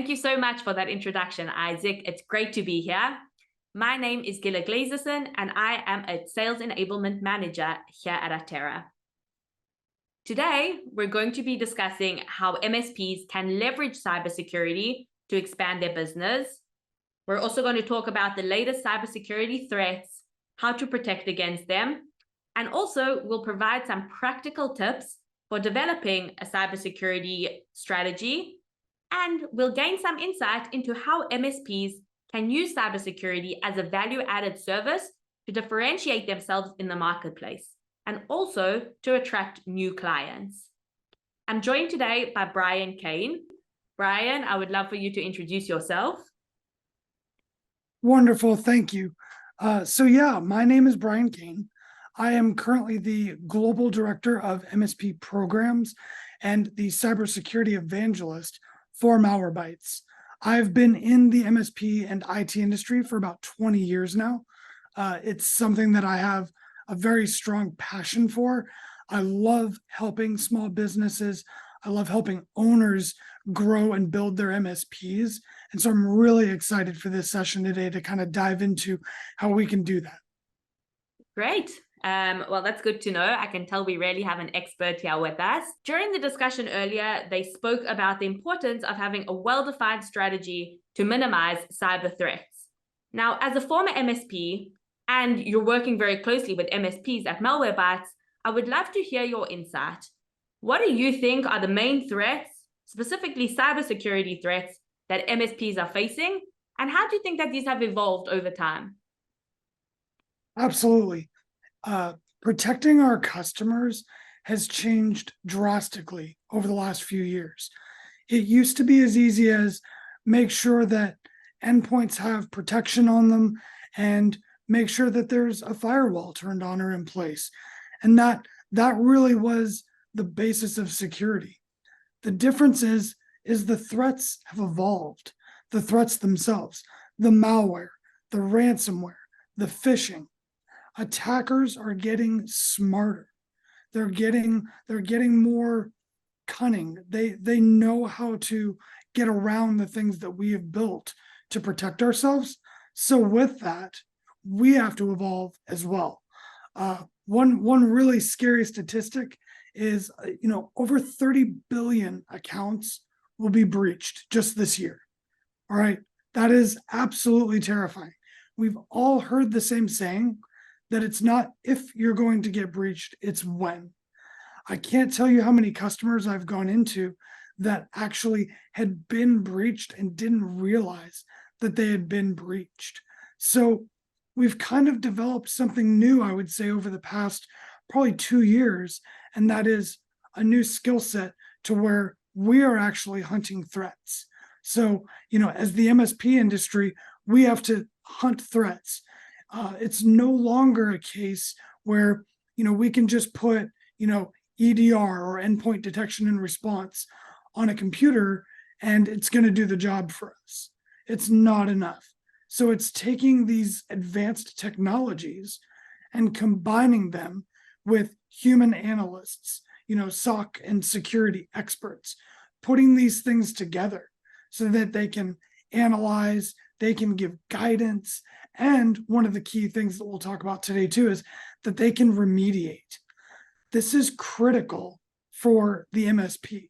Thank you so much for that introduction, Isaac. It's great to be here. My name is Gilla Glazerson, and I am a Sales Enablement Manager here at Atera. Today, we're going to be discussing how MSPs can leverage cybersecurity to expand their business. We're also going to talk about the latest cybersecurity threats, how to protect against them, and also we'll provide some practical tips for developing a cybersecurity strategy, and we'll gain some insight into how MSPs can use cybersecurity as a value-added service to differentiate themselves in the marketplace and also to attract new clients. I'm joined today by Brian Kane. Brian, I would love for you to introduce yourself. Wonderful, thank you. My name is Brian Kane. I am currently the Global Director of MSP Programs and the Cybersecurity Evangelist for Malwarebytes. I've been in the MSP and IT industry for about 20 years now. It's something that I have a very strong passion for. I love helping small businesses. I love helping owners grow and build their MSPs. And so I'm really excited for this session today to kind of dive into how we can do that. Great. Well, that's good to know. I can tell we really have an expert here with us. During the discussion earlier, they spoke about the importance of having a well-defined strategy to minimize cyber threats. Now, as a former MSP, and you're working very closely with MSPs at Malwarebytes, I would love to hear your insight. What do you think are the main threats, specifically cybersecurity threats, that MSPs are facing? And how do you think that these have evolved over time? Absolutely. Protecting our customers has changed drastically over the last few years. It used to be as easy as make sure that endpoints have protection on them and make sure that there's a firewall turned on or in place. And that really was the basis of security. The difference is the threats have evolved. The threats themselves, the malware, the ransomware, the phishing. Attackers are getting smarter. They're getting more cunning. They know how to get around the things that we have built to protect ourselves. So with that, we have to evolve as well. One really scary statistic is, over 30 billion accounts will be breached just this year. All right, that is absolutely terrifying. We've all heard the same saying, that it's not if you're going to get breached, it's when. I can't tell you how many customers I've gone into that actually had been breached and didn't realize that they had been breached. So we've kind of developed something new, I would say, over the past probably 2 years, and that is a new skill set to where we are actually hunting threats. So, as the MSP industry, we have to hunt threats. It's no longer a case where, we can just put, EDR or endpoint detection and response on a computer and it's going to do the job for us. It's not enough. So it's taking these advanced technologies and combining them with human analysts, SOC and security experts, putting these things together so that they can analyze, they can give guidance. And one of the key things that we'll talk about today too is that they can remediate. This is critical for the MSP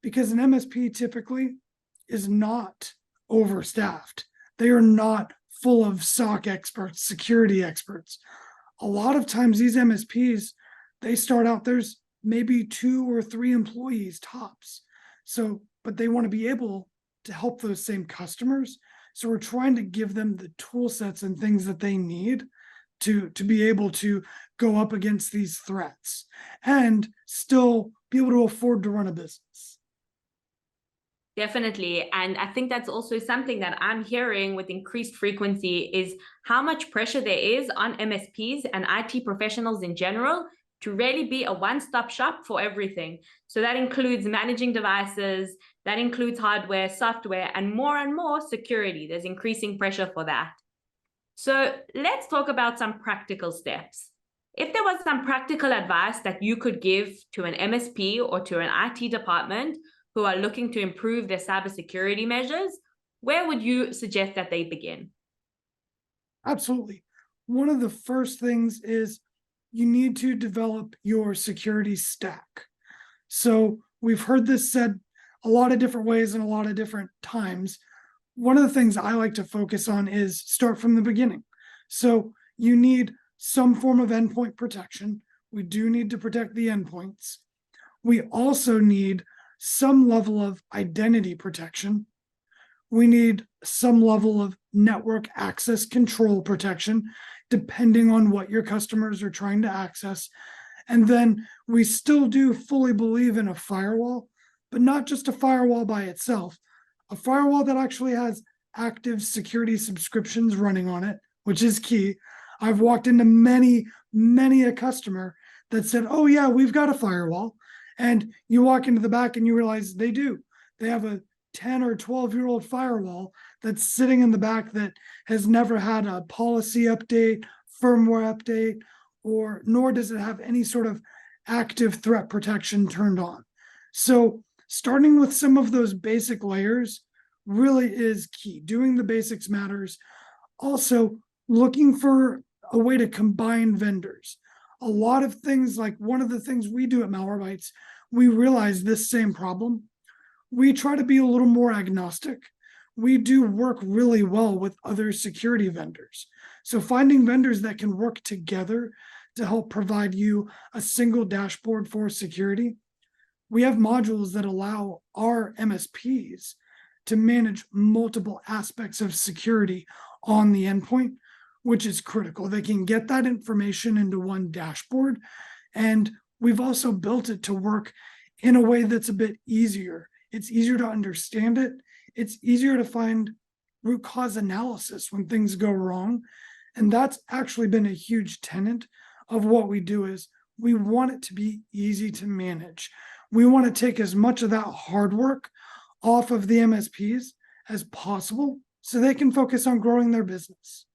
because an MSP typically is not overstaffed. They are not full of SOC experts, security experts. A lot of times these MSPs, they start out, there's maybe 2 or 3 employees tops. But they want to be able to help those same customers. So we're trying to give them the tool sets and things that they need to be able to go up against these threats and still be able to afford to run a business. Definitely. And I think that's also something that I'm hearing with increased frequency is how much pressure there is on MSPs and IT professionals in general to really be a one-stop shop for everything. So that includes managing devices, that includes hardware, software, and more security. There's increasing pressure for that. So let's talk about some practical steps. If there was some practical advice that you could give to an MSP or to an IT department who are looking to improve their cybersecurity measures, where would you suggest that they begin? Absolutely. One of the first things is you need to develop your security stack. So we've heard this said a lot of different ways and a lot of different times. One of the things I like to focus on is start from the beginning. So you need some form of endpoint protection. We do need to protect the endpoints. We also need some level of identity protection. We need some level of network access control protection, depending on what your customers are trying to access. And then we still do fully believe in a firewall, but not just a firewall by itself, a firewall that actually has active security subscriptions running on it, which is key. I've walked into many a customer that said, oh yeah, we've got a firewall. And you walk into the back and you realize they do. They have a 10 or 12-year-old firewall that's sitting in the back that has never had a policy update, firmware update, or nor does it have any sort of active threat protection turned on. So starting with some of those basic layers really is key. Doing the basics matters. Also, looking for a way to combine vendors. A lot of things, like one of the things we do at Malwarebytes, we realize this same problem. We try to be a little more agnostic. We do work really well with other security vendors. So finding vendors that can work together to help provide you a single dashboard for security. We have modules that allow our MSPs to manage multiple aspects of security on the endpoint, which is critical. They can get that information into one dashboard. And we've also built it to work in a way that's a bit easier. It's easier to understand it. It's easier to find root cause analysis when things go wrong. And that's actually been a huge tenet of what we do is we want it to be easy to manage. We want to take as much of that hard work off of the MSPs as possible so they can focus on growing their business.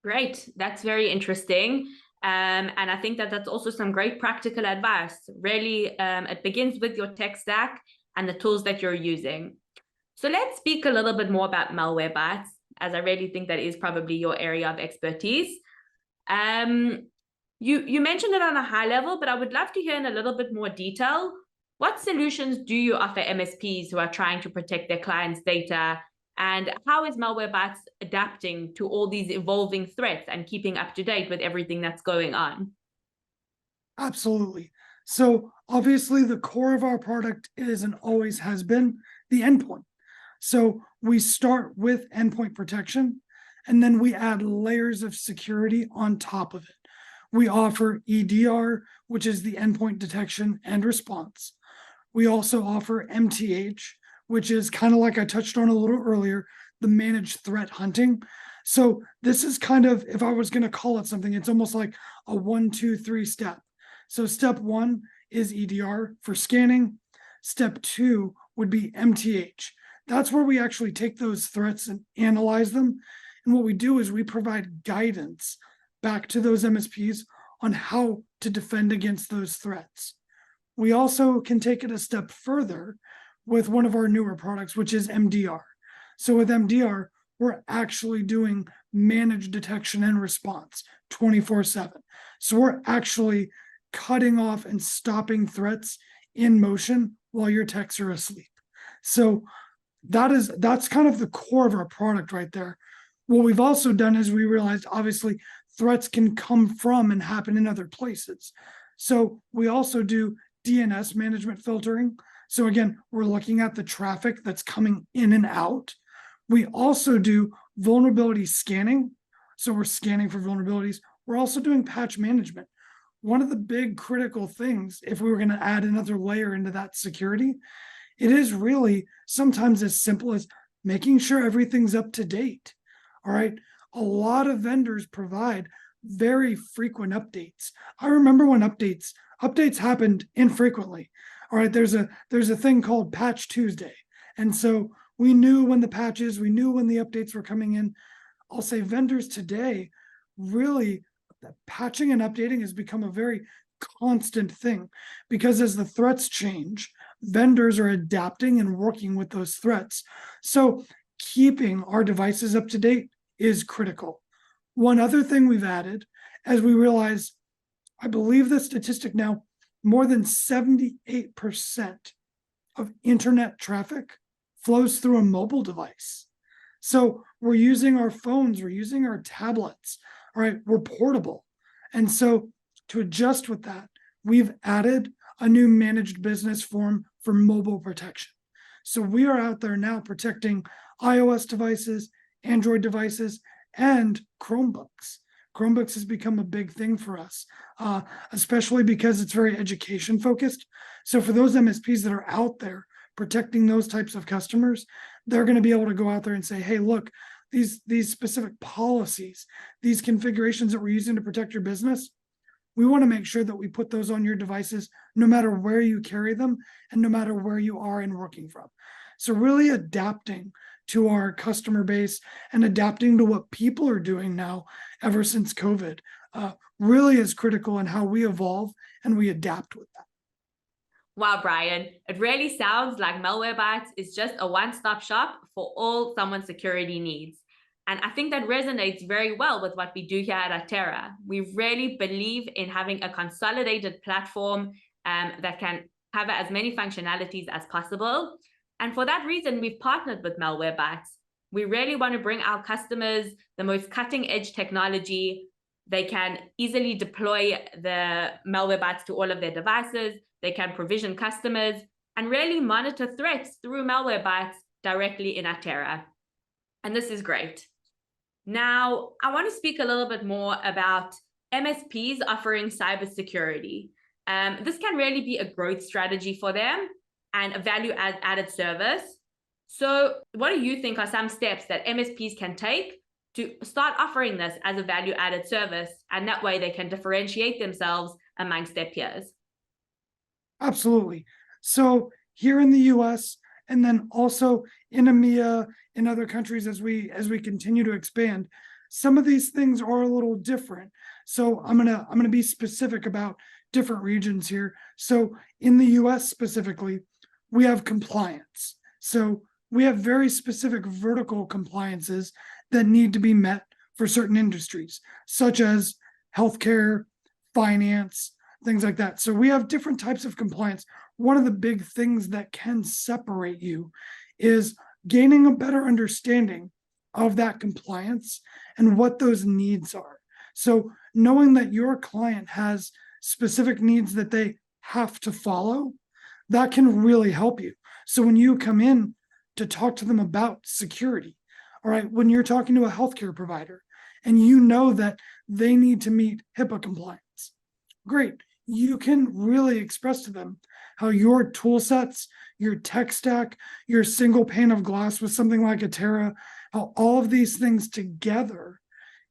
Great. That's very interesting. And I think that that's also some great practical advice. Really, it begins with your tech stack and the tools that you're using. So let's speak a little bit more about Malwarebytes, as I really think that is probably your area of expertise. You mentioned it on a high level, but I would love to hear in a little bit more detail. What solutions do you offer MSPs who are trying to protect their clients' data? And how is Malwarebytes adapting to all these evolving threats and keeping up to date with everything that's going on? Absolutely. So obviously the core of our product is and always has been the endpoint. So we start with endpoint protection, and then we add layers of security on top of it. We offer EDR, which is the endpoint detection and response. We also offer MTH, which is kind of like I touched on a little earlier, the managed threat hunting. So this is kind of, if I was going to call it something, it's almost like a 1, 2, 3 step. So step 1 is EDR for scanning. Step 2 would be MTH. That's where we actually take those threats and analyze them. And what we do is we provide guidance back to those MSPs on how to defend against those threats. We also can take it a step further with one of our newer products, which is MDR. So with MDR, we're actually doing managed detection and response 24/7. So we're actually cutting off and stopping threats in motion while your techs are asleep. So that's kind of the core of our product right there. What we've also done is we realized obviously threats can come from and happen in other places. So we also do DNS management filtering. So again, we're looking at the traffic that's coming in and out. We also do vulnerability scanning. So we're scanning for vulnerabilities. We're also doing patch management. One of the big critical things, if we were going to add another layer into that security, it is really sometimes as simple as making sure everything's up to date. All right. A lot of vendors provide very frequent updates. I remember when updates happened infrequently. All right, there's a thing called Patch Tuesday. And so we knew when the patches, we knew when the updates were coming in. I'll say vendors today, really patching and updating has become a very constant thing because as the threats change, vendors are adapting and working with those threats. So keeping our devices up to date is critical. One other thing we've added, as we realize, I believe the statistic now, more than 78% of internet traffic flows through a mobile device. So we're using our phones, we're using our tablets, all right, we're portable. And so to adjust with that, we've added a new managed business form for mobile protection. So we are out there now protecting iOS devices, Android devices, and Chromebooks. Chromebooks has become a big thing for us, especially because it's very education focused. So for those MSPs that are out there protecting those types of customers, they're going to be able to go out there and say, hey, look, these specific policies, these configurations that we're using to protect your business, we want to make sure that we put those on your devices no matter where you carry them and no matter where you are and working from. So really adapting to our customer base and adapting to what people are doing now ever since COVID really is critical in how we evolve and we adapt with that. Wow, Brian, it really sounds like Malwarebytes is just a one-stop shop for all someone's security needs. And I think that resonates very well with what we do here at Atera. We really believe in having a consolidated platform that can cover as many functionalities as possible. And for that reason, we've partnered with Malwarebytes. We really want to bring our customers the most cutting-edge technology. They can easily deploy the Malwarebytes to all of their devices. They can provision customers and really monitor threats through Malwarebytes directly in Atera. And this is great. Now, I want to speak a little bit more about MSPs offering cybersecurity. This can really be a growth strategy for them and a value-added service. So what do you think are some steps that MSPs can take to start offering this as a value-added service? And that way they can differentiate themselves amongst their peers. Absolutely. So here in the US, and then also in EMEA, in other countries as we continue to expand, some of these things are a little different. So I'm gonna be specific about different regions here. So in the US specifically, we have compliance. So we have very specific vertical compliances that need to be met for certain industries, such as healthcare, finance, things like that. So we have different types of compliance. One of the big things that can separate you is gaining a better understanding of that compliance and what those needs are. So knowing that your client has specific needs that they have to follow, that can really help you. So when you come in to talk to them about security, all right, when you're talking to a healthcare provider and you know that they need to meet HIPAA compliance, great. You can really express to them how your tool sets, your tech stack, your single pane of glass with something like Atera, how all of these things together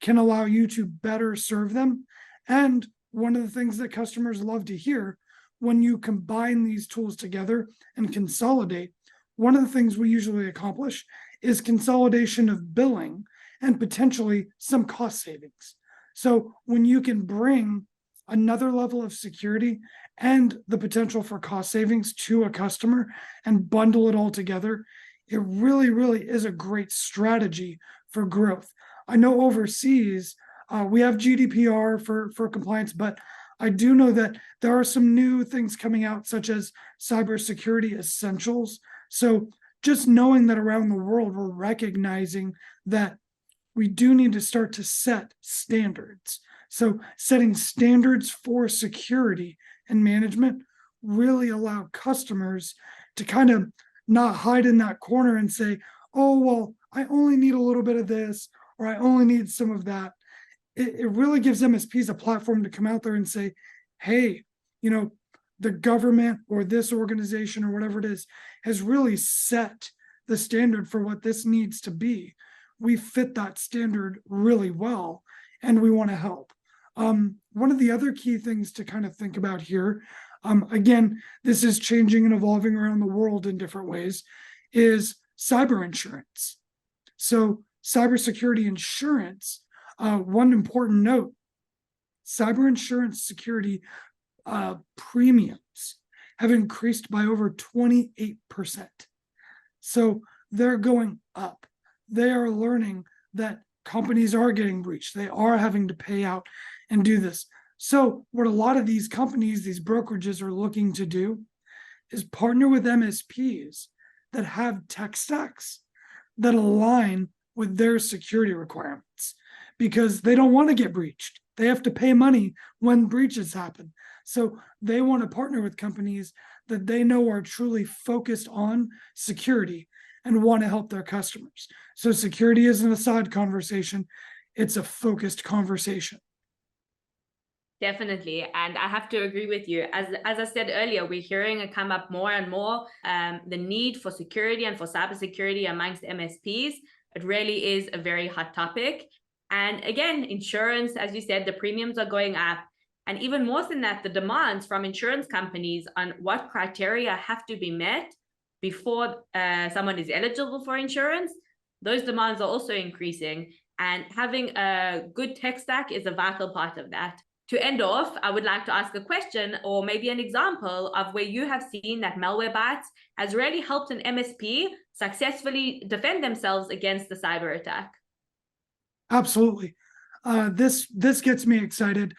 can allow you to better serve them. And one of the things that customers love to hear, when you combine these tools together and consolidate, one of the things we usually accomplish is consolidation of billing and potentially some cost savings. So when you can bring another level of security and the potential for cost savings to a customer and bundle it all together, it really, really is a great strategy for growth. I know overseas, we have GDPR for compliance, but I do know that there are some new things coming out, such as cybersecurity essentials. So just knowing that around the world, we're recognizing that we do need to start to set standards. So setting standards for security and management really allow customers to kind of not hide in that corner and say, oh, well, I only need a little bit of this, or I only need some of that. It really gives MSPs a platform to come out there and say, hey, the government or this organization or whatever it is has really set the standard for what this needs to be. We fit that standard really well, and we want to help. One of the other key things to kind of think about here, again, this is changing and evolving around the world in different ways, is cyber insurance. So cybersecurity insurance, one important note, cyber insurance security premiums have increased by over 28%. So they're going up. They are learning that companies are getting breached. They are having to pay out and do this. So what a lot of these companies, these brokerages are looking to do is partner with MSPs that have tech stacks that align with their security requirements, because they don't want to get breached. They have to pay money when breaches happen. So they want to partner with companies that they know are truly focused on security and want to help their customers. So security isn't a side conversation, it's a focused conversation. Definitely. And I have to agree with you. As I said earlier, we're hearing it come up more and more, the need for security and for cybersecurity amongst MSPs. It really is a very hot topic. And again, insurance, as you said, the premiums are going up. And even more than that, the demands from insurance companies on what criteria have to be met before someone is eligible for insurance, those demands are also increasing. And having a good tech stack is a vital part of that. To end off, I would like to ask a question or maybe an example of where you have seen that Malwarebytes has really helped an MSP successfully defend themselves against the cyber attack. Absolutely. This gets me excited.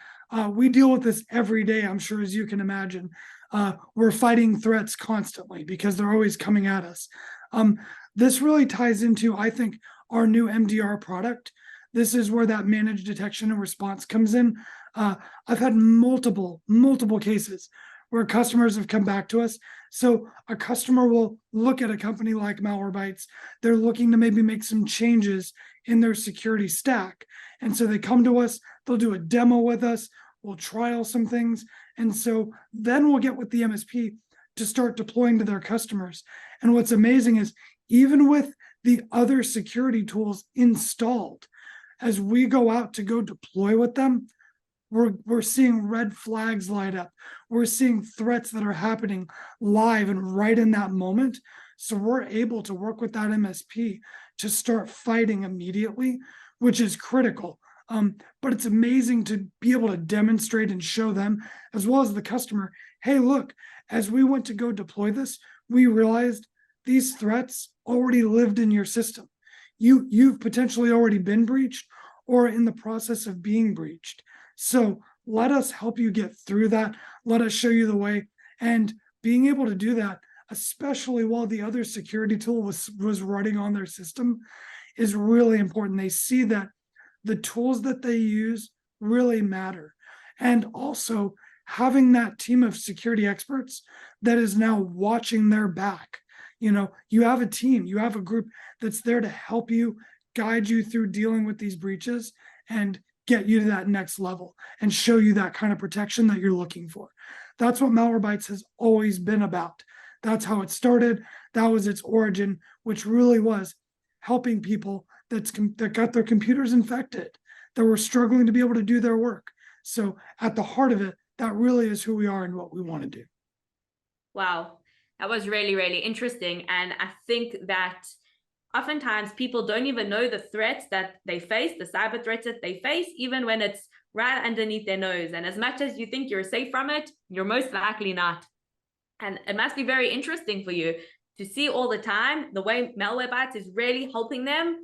We deal with this every day, I'm sure, as you can imagine. We're fighting threats constantly because they're always coming at us. This really ties into, I think, our new MDR product. This is where that managed detection and response comes in. I've had multiple cases where customers have come back to us. So a customer will look at a company like Malwarebytes. They're looking to maybe make some changes in their security stack. And so they come to us, they'll do a demo with us, we'll trial some things. And so then we'll get with the MSP to start deploying to their customers. And what's amazing is even with the other security tools installed, as we go out to go deploy with them, we're seeing red flags light up. We're seeing threats that are happening live and right in that moment. So we're able to work with that MSP to start fighting immediately, which is critical. But it's amazing to be able to demonstrate and show them, as well as the customer, hey, look, as we went to go deploy this, we realized these threats already lived in your system. You've potentially already been breached or in the process of being breached. So let us help you get through that. Let us show you the way. And being able to do that, especially while the other security tool was running on their system, is really important. They see that the tools that they use really matter. And also having that team of security experts that is now watching their back. You know, you have a team, you have a group that's there to help you, guide you through dealing with these breaches and get you to that next level and show you that kind of protection that you're looking for. That's what Malwarebytes has always been about. That's how it started. That was its origin, which really was helping people that got their computers infected, that were struggling to be able to do their work. So at the heart of it, that really is who we are and what we want to do. Wow, that was really, really interesting. And I think that oftentimes people don't even know the threats that they face, the cyber threats that they face, even when it's right underneath their nose. And as much as you think you're safe from it, you're most likely not. And it must be very interesting for you to see all the time the way Malwarebytes is really helping them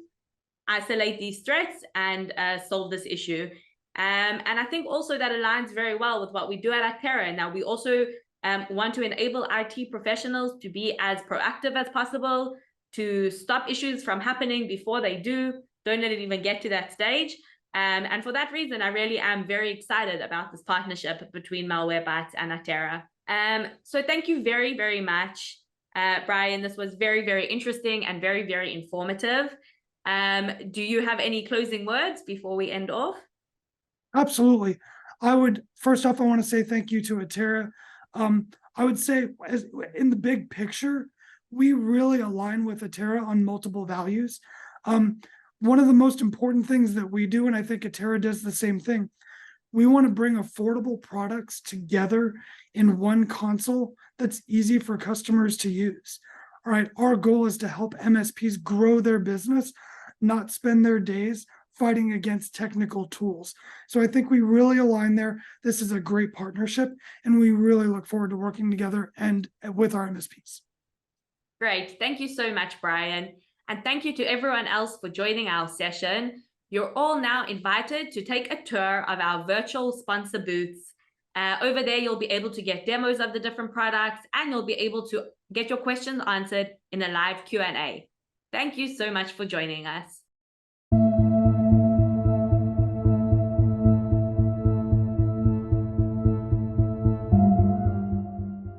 isolate these threats and solve this issue. And I think also that aligns very well with what we do at Atera. Now, we also want to enable IT professionals to be as proactive as possible, to stop issues from happening before they do. Don't let it even get to that stage. And for that reason, I really am very excited about this partnership between Malwarebytes and Atera. So thank you very, very much, Brian. This was very, very interesting and very, very informative. Do you have any closing words before we end off? Absolutely. First off, I want to say thank you to Atera. I would say in the big picture, we really align with Atera on multiple values. One of the most important things that we do, and I think Atera does the same thing, we want to bring affordable products together in one console that's easy for customers to use. All right, our goal is to help MSPs grow their business, not spend their days fighting against technical tools. So I think we really align there. This is a great partnership, and we really look forward to working together and with our MSPs. Great. Thank you so much, Brian. And thank you to everyone else for joining our session. You're all now invited to take a tour of our virtual sponsor booths. Over there, you'll be able to get demos of the different products, and you'll be able to get your questions answered in a live Q&A. Thank you so much for joining us.